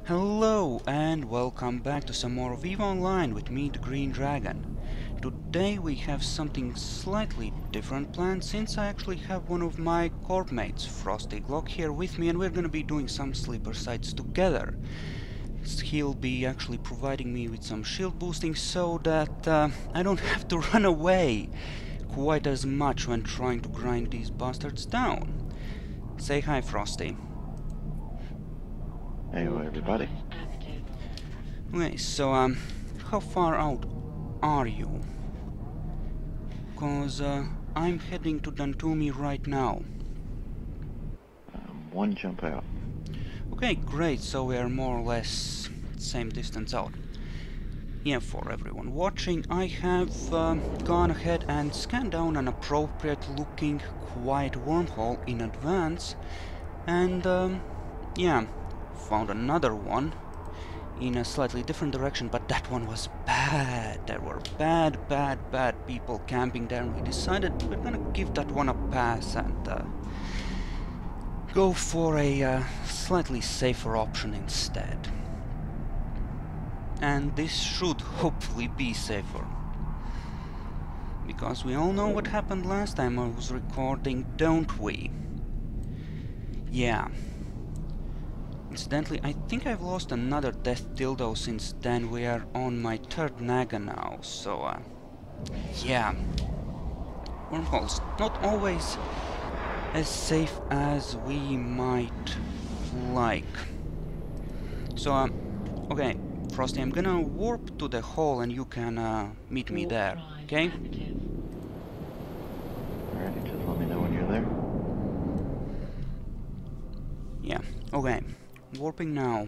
Hello and welcome back to some more of EVE Online with me, the Green Dragon. Today we have something slightly different planned, since I actually have one of my corp mates, Frosty Glock, here with me, and we're gonna be doing some sleeper sites together. He'll be actually providing me with some shield boosting so that I don't have to run away quite as much when trying to grind these bastards down. Say hi, Frosty. Hey everybody. Okay, so how far out are you? Cause I'm heading to Dantumi right now. One jump out. Okay, great, so we are more or less same distance out. Yeah, for everyone watching, I have gone ahead and scanned down an appropriate looking quiet wormhole in advance, and yeah, found another one in a slightly different direction, but that one was bad. There were bad people camping there, and we decided we're gonna give that one a pass and go for a slightly safer option instead. And this should hopefully be safer, because we all know what happened last time I was recording, don't we? Yeah. Incidentally, I think I've lost another death dildo since then. We are on my third Naga now, so yeah. Wormholes not always as safe as we might like. So okay, Frosty, I'm gonna warp to the hole and you can meet me there, okay? Alright, just let me know when you're there. Yeah, okay. Warping now.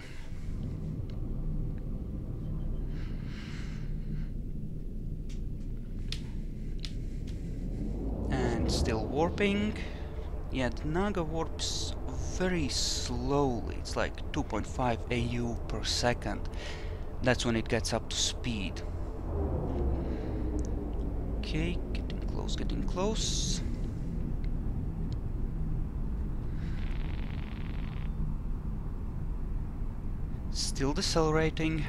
And still warping. Yeah, the Naga warps very slowly. It's like 2.5 AU per second. That's when it gets up to speed. Okay, getting close, getting close. Still decelerating.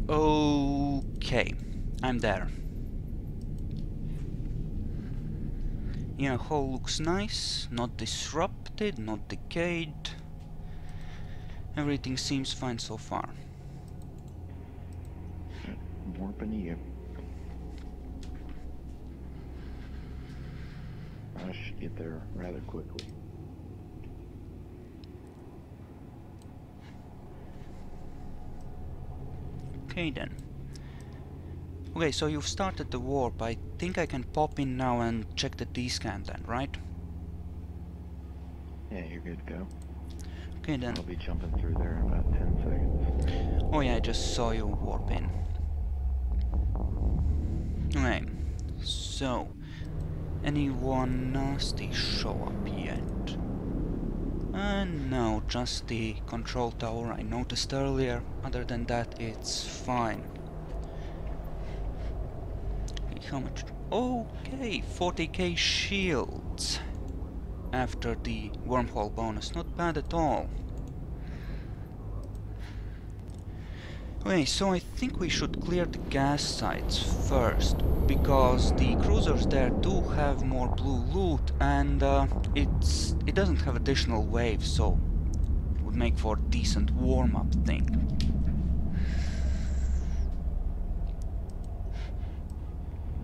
Okay, I'm there. Yeah, hole looks nice, not disrupted, not decayed. Everything seems fine so far. Warping to you. I should get there rather quickly. Okay then. Okay, so you've started the warp. I think I can pop in now and check the D-scan then, right? Yeah, you're good to go. Okay then. I'll be jumping through there in about 10 seconds. Oh yeah, I just saw you warp in. Okay, so anyone nasty show up yet? No, just the control tower I noticed earlier. Other than that, it's fine. How much? Okay, 40k shields after the wormhole bonus. Not bad at all. Okay, so I think we should clear the gas sites first, because the cruisers there do have more blue loot, and it doesn't have additional waves, so it would make for a decent warm-up thing.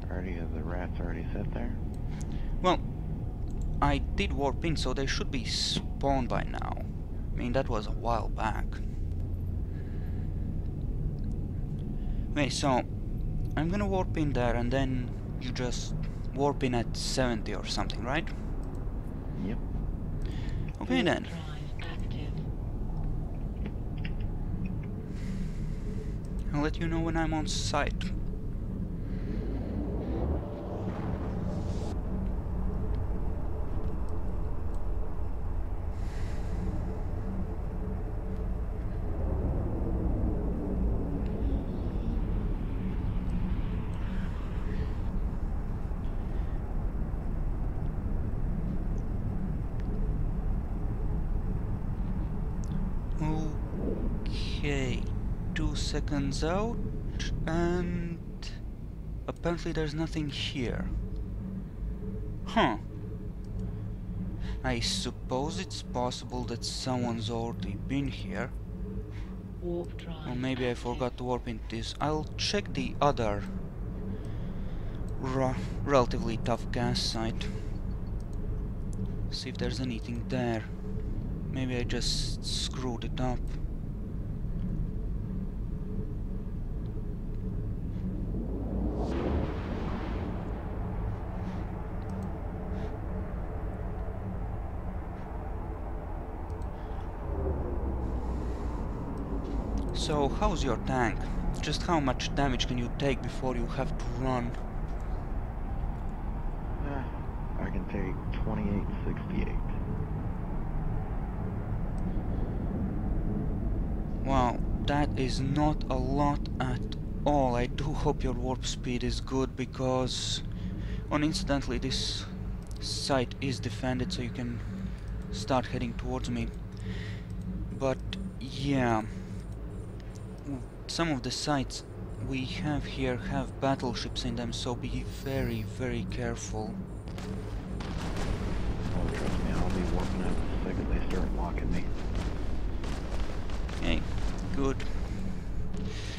Already have the rats already set there? Well, I did warp in, so they should be spawned by now. I mean, that was a while back. Okay, so I'm gonna warp in there, and then you just warp in at 70 or something, right? Yep. Okay then. I'll let you know when I'm on site. 2 seconds out, and apparently there's nothing here. Huh. I suppose it's possible that someone's already been here. Warp drive. Or maybe I forgot to warp into this. I'll check the other relatively tough gas site. See if there's anything there. Maybe I just screwed it up. So, how's your tank? Just how much damage can you take before you have to run? I can take 2868. Wow, that is not a lot at all. I do hope your warp speed is good, because incidentally this site is defended, so you can start heading towards me. But yeah, some of the sites we have here have battleships in them, so be very, very careful. Oh, trust me, I'll be warping out the second they start mocking me. Okay, good.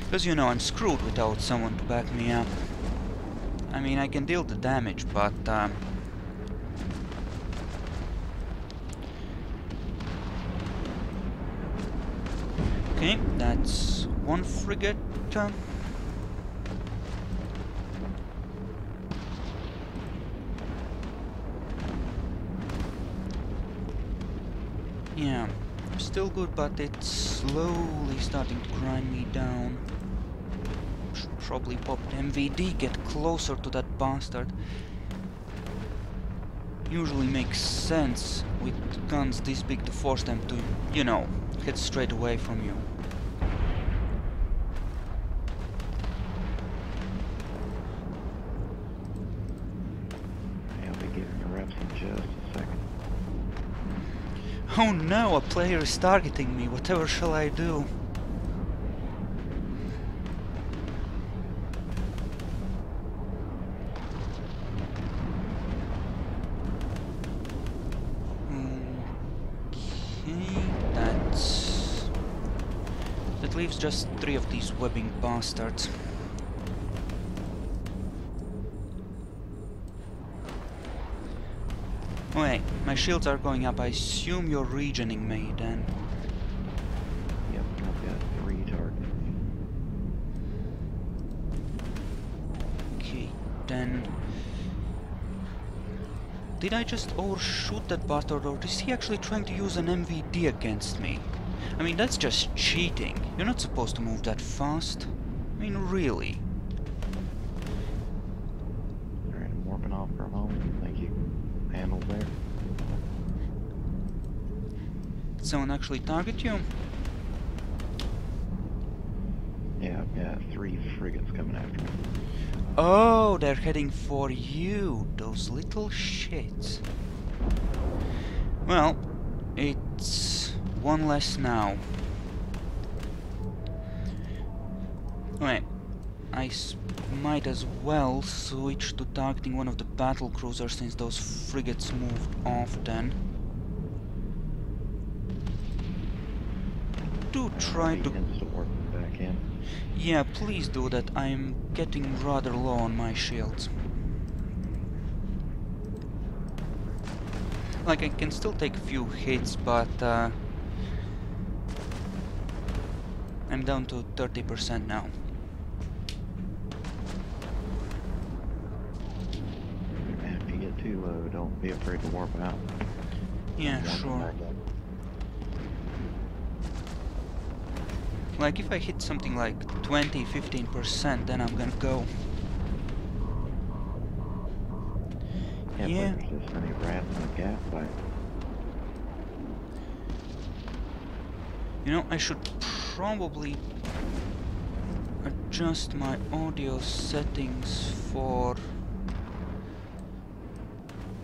Because you know, I'm screwed without someone to back me up. I mean, I can deal the damage, but okay, that's one frigate. Yeah, still good, but it's slowly starting to grind me down. Should probably pop the MVD, get closer to that bastard. Usually makes sense with guns this big to force them to, you know, head straight away from you. I'll be getting the reps in just a second. Oh no, a player is targeting me. Whatever shall I do? Okay, that leaves just 3 of these webbing bastards. Wait, my shields are going up. I assume you're regening me then. Yep, I've got 3 targets. Okay, then... Did I just overshoot that bastard, or is he actually trying to use an MVD against me? I mean, that's just cheating. You're not supposed to move that fast. I mean, really. Alright, I'm warping off for a moment. Thank you. Handle there. Did someone actually target you? Yeah, I've got 3 frigates coming after me. Oh, they're heading for you, those little shits. Well, it's one less now. Wait, I might as well switch to targeting one of the battle cruisers, since those frigates moved off then. Do try to... Instant warp back in. Yeah, please do that. I'm getting rather low on my shields. Like, I can still take a few hits, but I'm down to 30% now. And if you get too low, don't be afraid to warp out. Yeah, Warp sure. back in. Like, if I hit something like 20-15%, then I'm gonna go. Yeah, but there's just any rats in the gas pipe. You know, I should probably adjust my audio settings for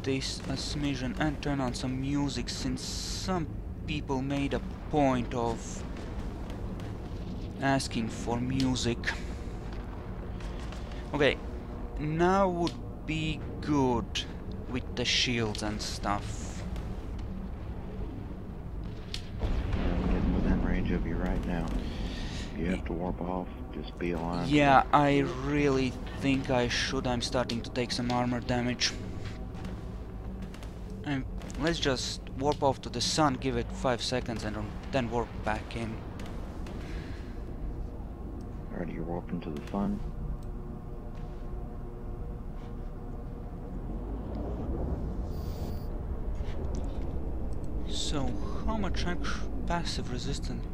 this a smidgen and turn on some music, since some people made a point of asking for music. Okay, now would be good with the shields and stuff. I'm getting within range of you right now. If you have to warp off, just be alive. Yeah, I really think I should. I'm starting to take some armor damage. And let's just warp off to the sun, give it 5 seconds, and then warp back in. Alrighty, you're warping to the sun. So, how much passive resistance,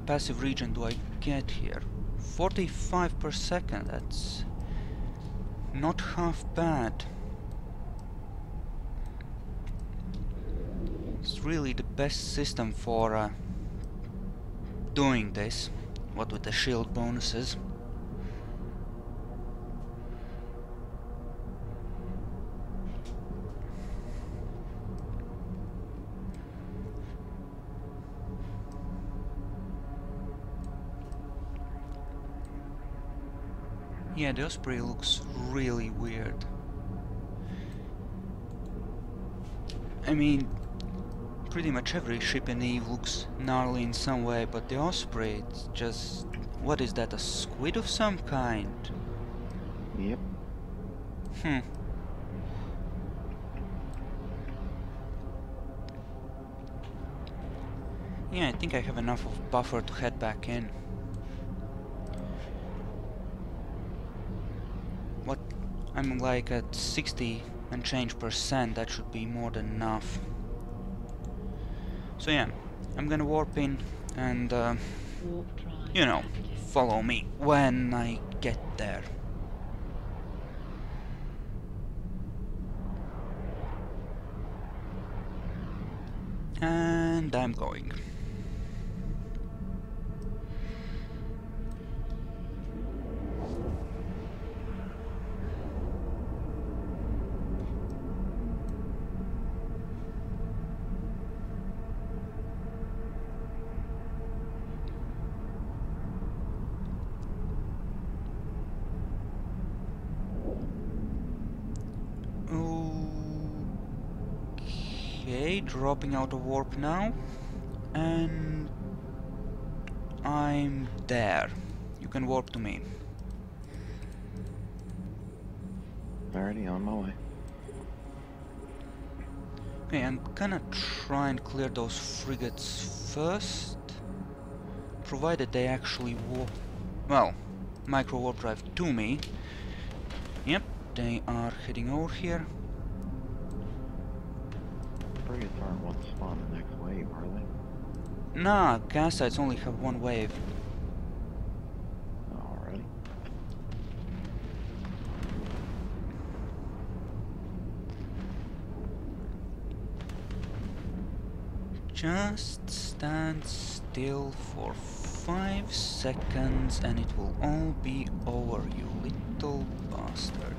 passive regen do I get here? 45 per second. That's not half bad. It's really the best system for doing this, what with the shield bonuses. Yeah, the Osprey looks really weird. I mean, pretty much every ship in Eve looks gnarly in some way, but the Osprey, it's just... what is that, a squid of some kind? Yep. Yeah, I think I have enough of buffer to head back in. What? I'm like at 60 and change %, that should be more than enough. So yeah, I'm gonna warp in and, Warp drive you know, active. follow me when I get there. And I'm going. Okay, dropping out of warp now, and I'm there. You can warp to me. Alrighty, on my way. Okay, I'm gonna try and clear those frigates first, provided they actually warp, well, micro warp drive to me. Yep, they are heading over here. Frigates aren't one spawn the next wave, are they? Nah, gas sites only have one wave. Alrighty. Just stand still for 5 seconds and it will all be over, you little bastard.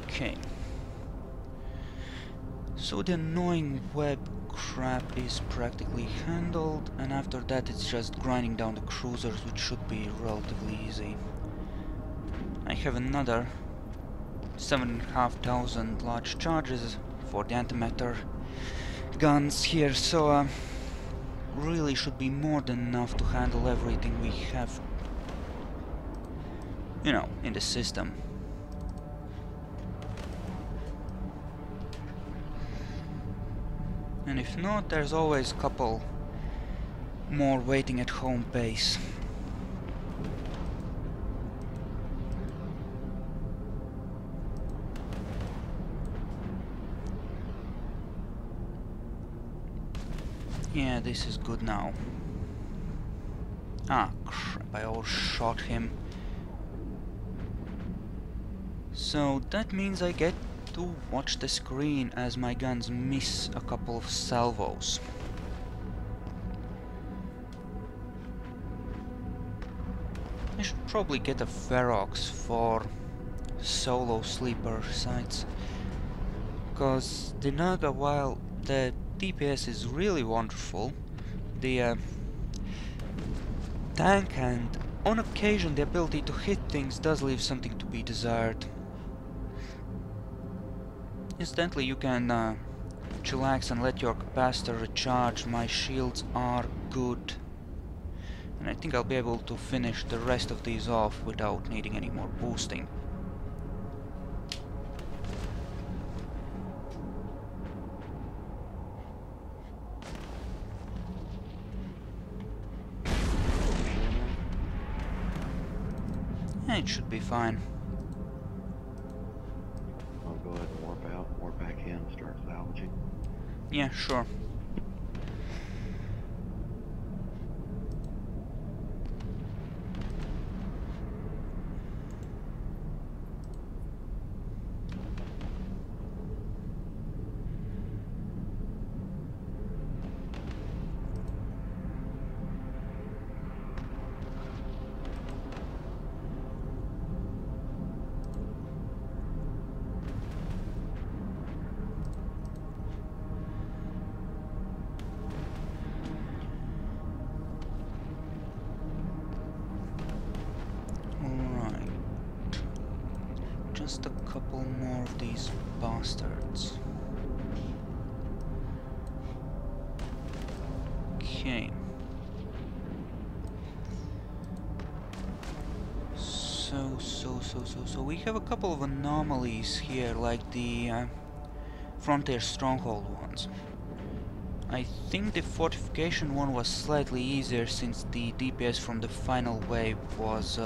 Okay. So the annoying web crap is practically handled, and after that it's just grinding down the cruisers, which should be relatively easy. I have another 7,500 large charges for the antimatter guns here, so really should be more than enough to handle everything we have, you know, in the system. And if not, there's always a couple more waiting at home base. Yeah, this is good now. Ah, crap, I overshot him. So that means I get to watch the screen as my guns miss a couple of salvos. I should probably get a Ferox for solo sleeper sites, because the Naga, while the DPS is really wonderful, the tank, and on occasion the ability to hit things does leave something to be desired. Incidentally, you can chillax and let your capacitor recharge. My shields are good, and I think I'll be able to finish the rest of these off without needing any more boosting. It should be fine. I'll go ahead and warp out, warp back in, and start salvaging. Yeah, sure. Alright. Just a couple more of these bastards. Okay. So we have a couple of anomalies here, like the Frontier Stronghold ones. I think the fortification one was slightly easier since the DPS from the final wave was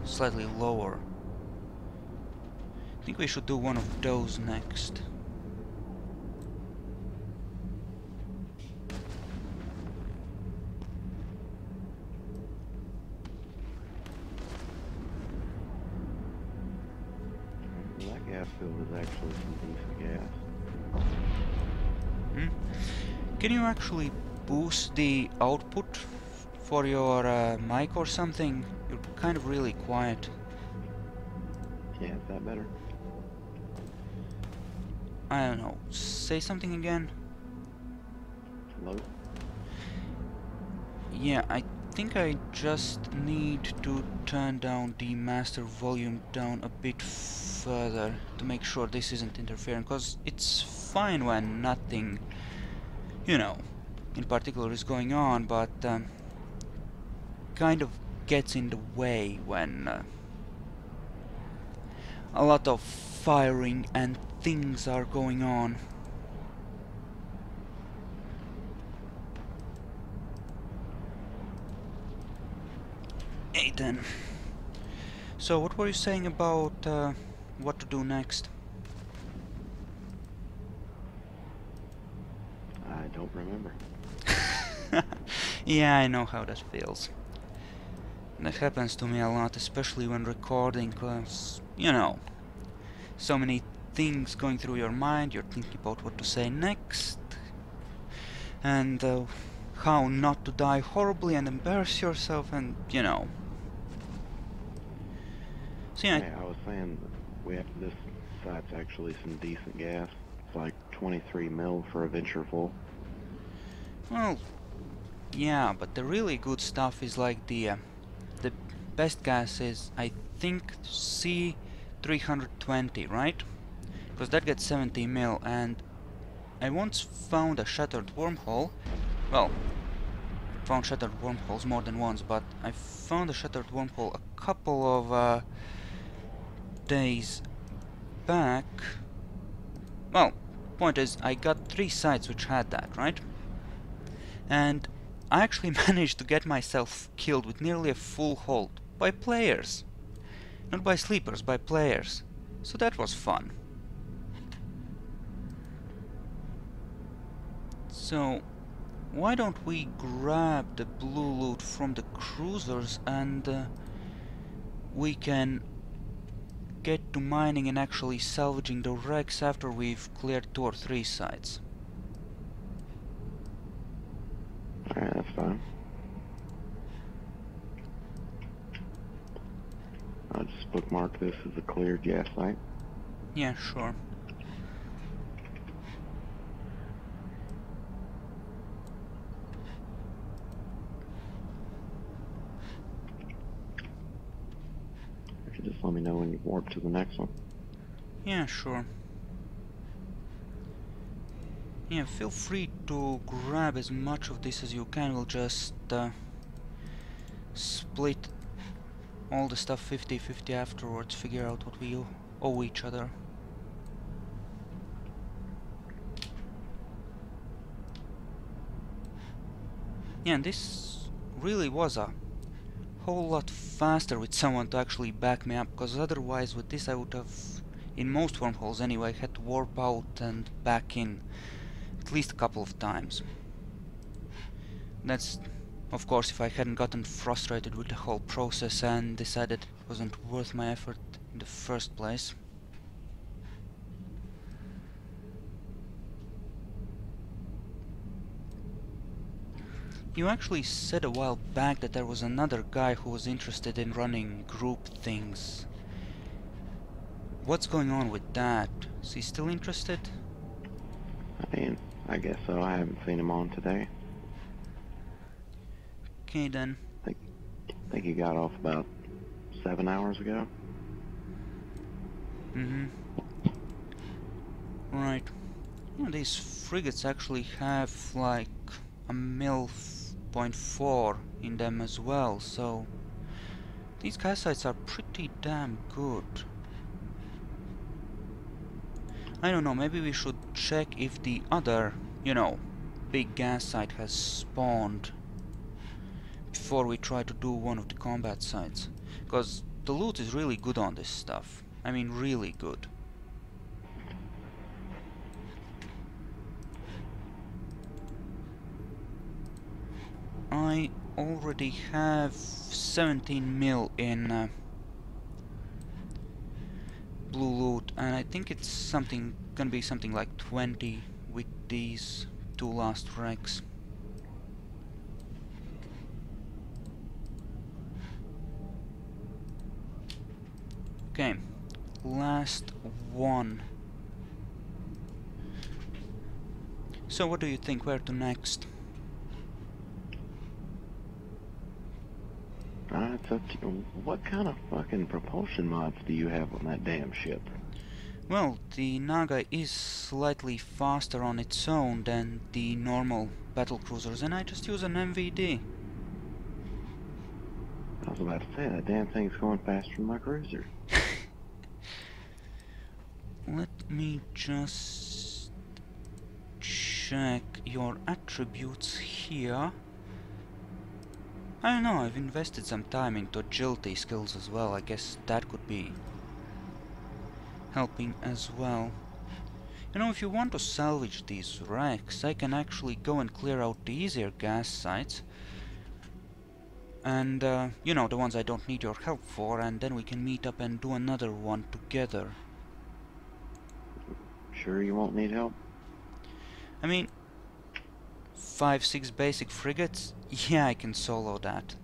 slightly lower. I think we should do one of those next. Well, that gas field is actually some decent gas. Hmm? Can you actually boost the output for your mic or something? You're kind of really quiet. Yeah, is that better? I don't know. Say something again? Hello? Yeah, I think I just need to turn down the master volume down a bit further to make sure this isn't interfering, because it's fine when nothing, you know, in particular is going on, but kind of gets in the way when a lot of firing and things are going on. Hey then. So what were you saying about what to do next? I don't remember. Yeah, I know how that feels. That happens to me a lot, especially when recording, cause, you know, so many things going through your mind, you're thinking about what to say next, and how not to die horribly and embarrass yourself, and, you know. So yeah, Hey, I was saying this site's actually some decent gas. It's like 23 mil for a venture full. well, yeah, but the really good stuff is like the best gas is, I think, C320, right? Because that gets 70 mil, and I once found a shattered wormhole. Well, found shattered wormholes more than once, but I found a shattered wormhole a couple of days back. Well, point is, I got 3 sites which had that, right? And I actually managed to get myself killed with nearly a full hold by players. Not by sleepers, by players. So that was fun. So, why don't we grab the blue loot from the cruisers and we can get to mining and actually salvaging the wrecks after we've cleared 2 or 3 sites. Alright, that's fine. I'll just bookmark this as a cleared gas site. Yeah, sure. let me know when you warp to the next one. Yeah, sure. Yeah, feel free to grab as much of this as you can. We'll just split all the stuff 50-50 afterwards, figure out what we owe each other. Yeah, and this really was a whole lot faster with someone to actually back me up, because otherwise with this I would have, in most wormholes anyway, had to warp out and back in at least a couple of times. That's, of course, if I hadn't gotten frustrated with the whole process and decided it wasn't worth my effort in the first place. You actually said a while back that there was another guy who was interested in running group things. What's going on with that? Is he still interested? I mean, I guess so. I haven't seen him on today. Okay then. I think he got off about 7 hours ago. Right. Well, these frigates actually have like a mil.4 in them as well, so these gas sites are pretty damn good. I don't know, maybe we should check if the other, you know, big gas site has spawned before we try to do one of the combat sites. Because the loot is really good on this stuff. I mean, really good. I already have 17 mil in blue loot, and I think it's gonna be something like 20 with these two last wrecks. Okay, last one. So what do you think, where to next? It's up to you. What kind of fucking propulsion mods do you have on that damn ship? Well, the Naga is slightly faster on its own than the normal battlecruisers, and I just use an MVD. I was about to say, that damn thing's going faster than my cruiser. Let me just check your attributes here. I don't know, I've invested some time into agility skills as well. I guess that could be helping as well. You know, if you want to salvage these wrecks, I can actually go and clear out the easier gas sites. And, you know, the ones I don't need your help for, and then we can meet up and do another one together. Sure you won't need help? I mean, 5-6 basic frigates? Yeah, I can solo that.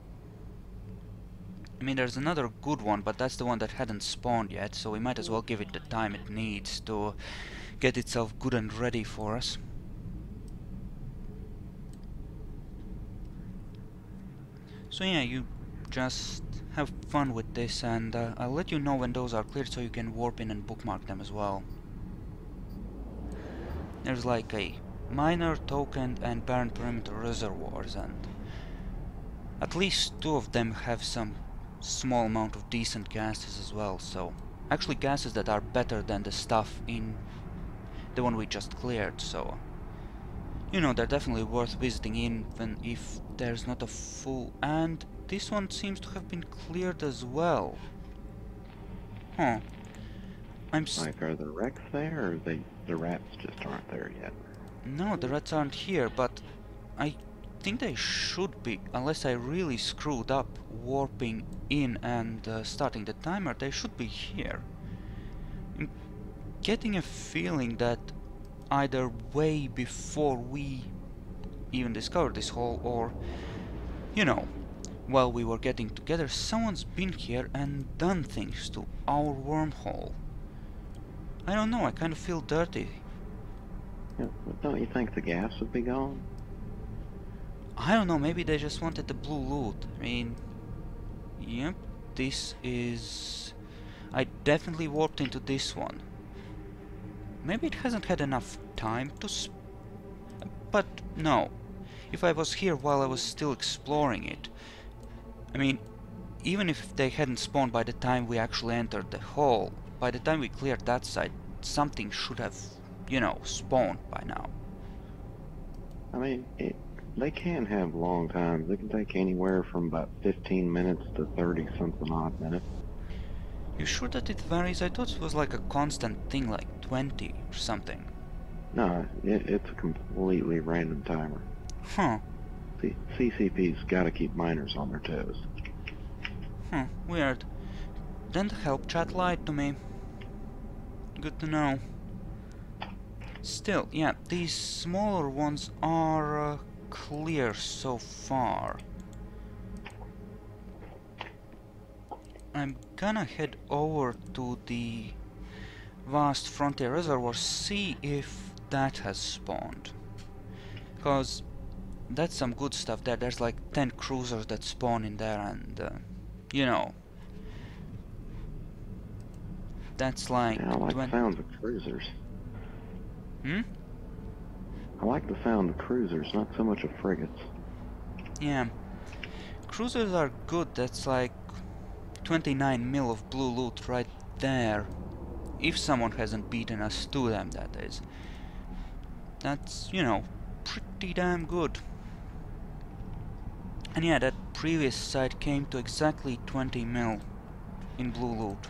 I mean, there's another good one, but that's the one that hadn't spawned yet, so we might as well give it the time it needs to get itself good and ready for us. So yeah, you just have fun with this, and I'll let you know when those are cleared so you can warp in and bookmark them as well. There's like a minor, token, and barren perimeter reservoirs, and at least 2 of them have some small amount of decent gases as well, so actually gases that are better than the stuff in the one we just cleared, so you know, they're definitely worth visiting even if there's not a full... And this one seems to have been cleared as well. Huh. Like, are the wrecks there, or the rats just aren't there yet? No, the rats aren't here, but I think they should be, unless I really screwed up warping in and starting the timer. They should be here. I'm getting a feeling that either way before we even discovered this hole, or, you know, while we were getting together, someone's been here and done things to our wormhole. I don't know, I kind of feel dirty. Yeah, but don't you think the gas would be gone? I don't know, maybe they just wanted the blue loot. I mean, yep, this is I definitely warped into this one. Maybe it hasn't had enough time to but no. If I was here while I was still exploring it, I mean, even if they hadn't spawned by the time we actually entered the hole, by the time we cleared that side, something should have, you know, spawned by now. I mean, they can have long times. It can take anywhere from about 15 minutes to 30-something odd minutes. You sure that it varies? I thought it was like a constant thing, like 20 or something. No, it's a completely random timer. Huh. CCP's gotta keep miners on their toes. Weird. Then the help chat lied to me. Good to know. Still, yeah, these smaller ones are clear so far. I'm gonna head over to the vast frontier reservoir, see if that has spawned. Cause that's some good stuff there. There's like 10 cruisers that spawn in there, and you know, that's like Yeah, I like the sounds of cruisers. Hmm? I like the sound of cruisers, not so much of frigates. Yeah. Cruisers are good. That's like 29 mil of blue loot right there. If someone hasn't beaten us to them, that is. That's, you know, pretty damn good. And yeah, that previous site came to exactly 20 mil in blue loot.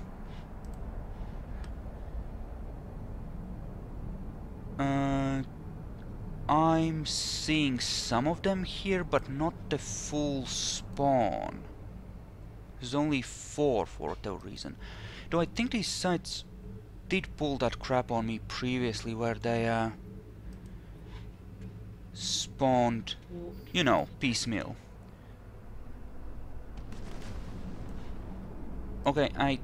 I'm seeing some of them here, but not the full spawn. There's only 4 for whatever reason. Though I think these sites did pull that crap on me previously, where they spawned, you know, piecemeal. Okay, I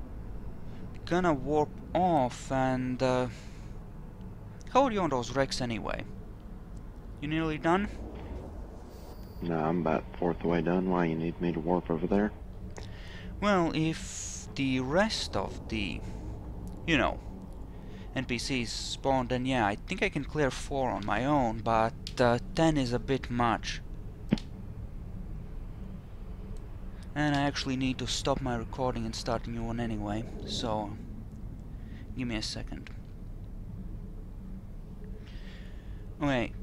gonna warp off, and how are you on those wrecks anyway? You nearly done? No, I'm about fourth way done. Why you need me to warp over there? Well, if the rest of the, you know, NPCs spawn, then yeah, I think I can clear 4 on my own, but 10 is a bit much. And I actually need to stop my recording and start a new one anyway, so give me a second. Okay,